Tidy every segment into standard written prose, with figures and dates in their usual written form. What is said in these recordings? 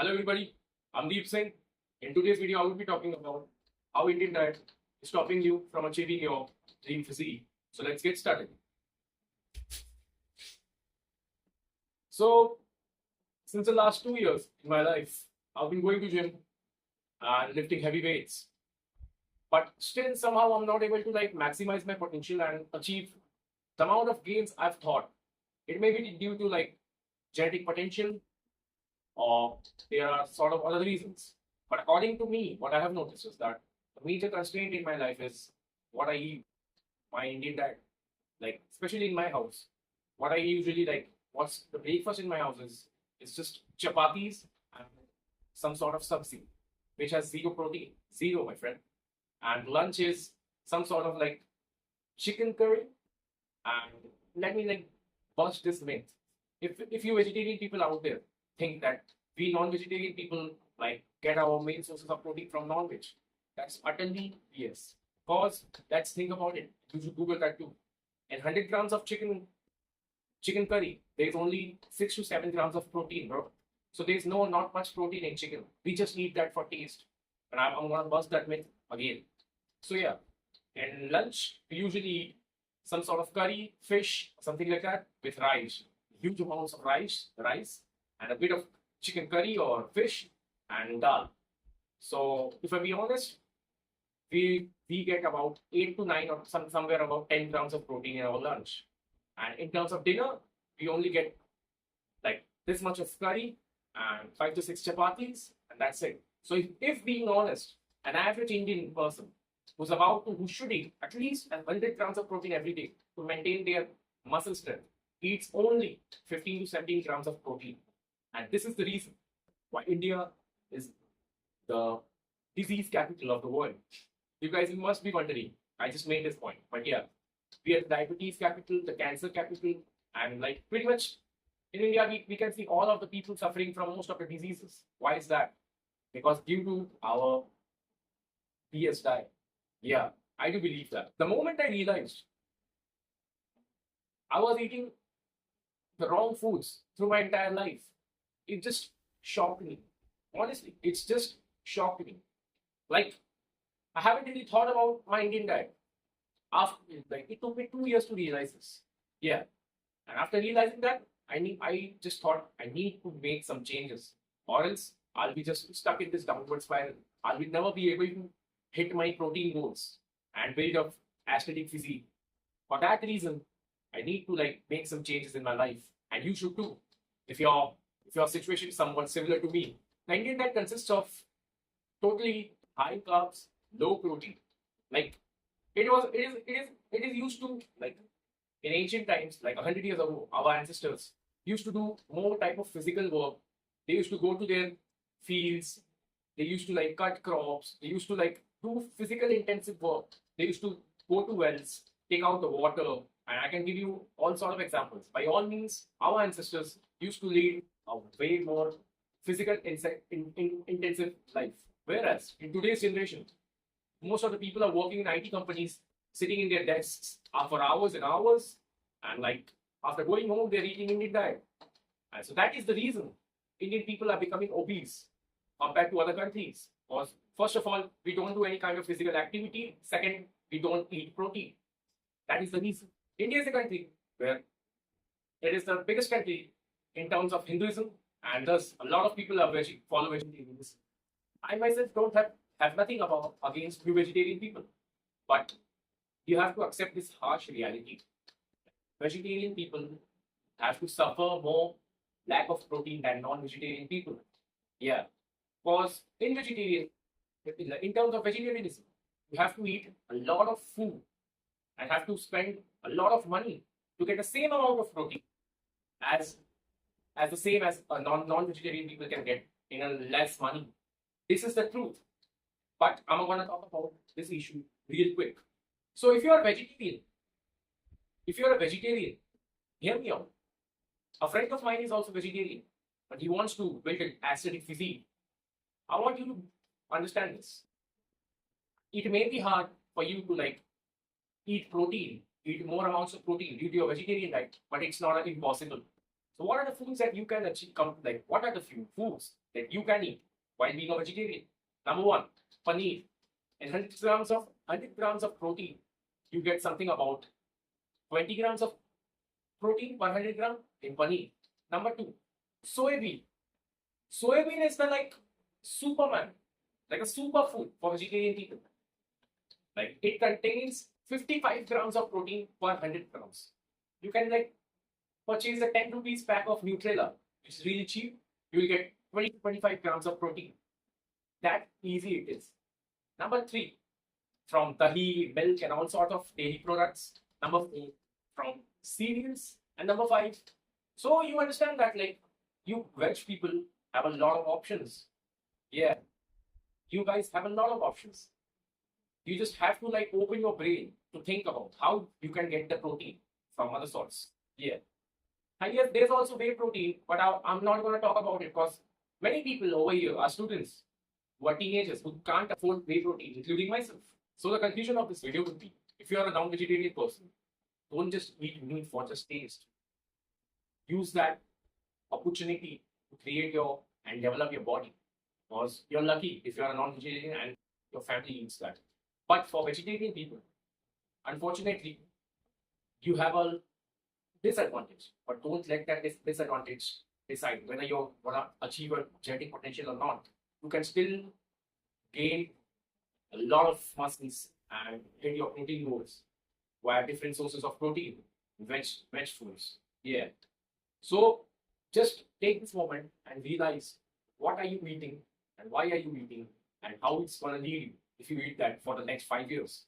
Hello everybody, I'm Deep Singh. In today's video, I will be talking about how Indian diet is stopping you from achieving your dream physique. So let's get started. So since the last 2 years in my life, I've been going to gym and lifting heavy weights. But still somehow I'm not able to maximize my potential and achieve the amount of gains I've thought. It may be due to genetic potential or there are sort of other reasons. But according to me, what I have noticed is that the major constraint in my life is what I eat, my Indian diet. Like, especially in my house, what I usually what's the breakfast in my house is it's just chapatis and some sort of sabzi, which has zero protein, zero, my friend. And lunch is some sort of chicken curry. And let me bust this myth. If you vegetarian people out there think that we non-vegetarian people get our main sources of protein from non-veg, that's utterly yes. Cause let's think about it. You should Google that too. In 100 grams of chicken curry, there is only 6 to 7 grams of protein, bro. So there's not much protein in chicken. We just eat that for taste. And I'm gonna bust that myth again. So yeah, in lunch we usually eat some sort of curry, fish, something like that, with rice. Huge amounts of rice, and a bit of chicken curry or fish and dal. So if I be honest, we get about 8 to 9 or somewhere about 10 grams of protein in our lunch. And in terms of dinner, we only get this much of curry and 5 to 6 chapatis, and that's it. So if being honest, an average Indian person who should eat at least 100 grams of protein every day to maintain their muscle strength eats only 15 to 17 grams of protein. And this is the reason why India is the disease capital of the world. You guys must be wondering, I just made this point, but yeah, we are the diabetes capital, the cancer capital, and pretty much in India, we can see all of the people suffering from most of the diseases. Why is that? Because due to our BS diet. Yeah, I do believe that. The moment I realized I was eating the wrong foods through my entire life, it just shocked me. Honestly, it's just shocked me. Like, I haven't really thought about my Indian diet. After it took me 2 years to realize this. Yeah. And after realizing that, I just thought I need to make some changes. Or else I'll be just stuck in this downward spiral. I will never be able to hit my protein goals and build up aesthetic physique. For that reason, I need to make some changes in my life. And you should too. If your situation is somewhat similar to me. The Indian diet consists of totally high carbs, low protein. Like it is used to in ancient times, 100 years ago, our ancestors used to do more type of physical work. They used to go to their fields. They used to cut crops. They used to do physical intensive work. They used to go to wells, take out the water, and I can give you all sort of examples. By all means, our ancestors used to lead a way more physical intensive life. Whereas in today's generation, most of the people are working in IT companies, sitting in their desks for hours and hours, and after going home, they're eating Indian diet. And so that is the reason Indian people are becoming obese compared to other countries. Because first of all, we don't do any kind of physical activity. Second, we don't eat protein. That is the reason. India is a country where it is the biggest country in terms of Hinduism, and thus a lot of people are follow vegetarianism. I myself don't have nothing against you vegetarian people, but you have to accept this harsh reality. Vegetarian people have to suffer more lack of protein than non-vegetarian people. Yeah, because in terms of vegetarianism, you have to eat a lot of food and have to spend a lot of money to get the same amount of protein as the same as a non-vegetarian people can get in a less money. This is the truth. But I'm going to talk about this issue real quick. So if you're a vegetarian, hear me out. A friend of mine is also vegetarian, but he wants to build an aesthetic physique. I want you to understand this. It may be hard for you to eat more amounts of protein due to your vegetarian diet, but it's not impossible. So what are the foods that you can achieve? Like, what are the few foods that you can eat while being a vegetarian? Number one, paneer. In 100 grams of protein, you get something about 20 grams of protein per 100 gram in paneer. Number two, soybean. Soybean is the like superman, like a superfood for vegetarian people. Like it contains 55 grams of protein per 100 grams. You can like purchase a 10 rupees pack of Nutrella, which is really cheap. You will get 20 to 25 grams of protein. That easy it is. Number three, from dahi, milk, and all sort of dairy products. Number four, from cereals. And number five, so you understand that like you veg people have a lot of options. Yeah, you guys have a lot of options. You just have to like open your brain to think about how you can get the protein from other sources. Yeah. And yes, there's also whey protein, but I'm not going to talk about it because many people over here are students who are teenagers who can't afford whey protein, including myself. So the conclusion of this video would be, if you are a non-vegetarian person, don't just eat meat for just taste. Use that opportunity to create your and develop your body. Because you're lucky if you're a non-vegetarian and your family eats that. But for vegetarian people, unfortunately, you have a disadvantage. But don't let that disadvantage decide whether you're gonna achieve your genetic potential or not. You can still gain a lot of muscles and hit your protein goals via different sources of protein, veg foods. Yeah. So just take this moment and realize what are you eating and why are you eating and how it's gonna lead you if you eat that for the next 5 years.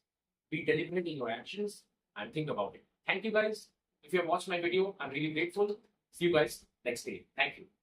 Be deliberate in your actions and think about it. Thank you guys. If you have watched my video, I'm really grateful. See you guys next day. Thank you.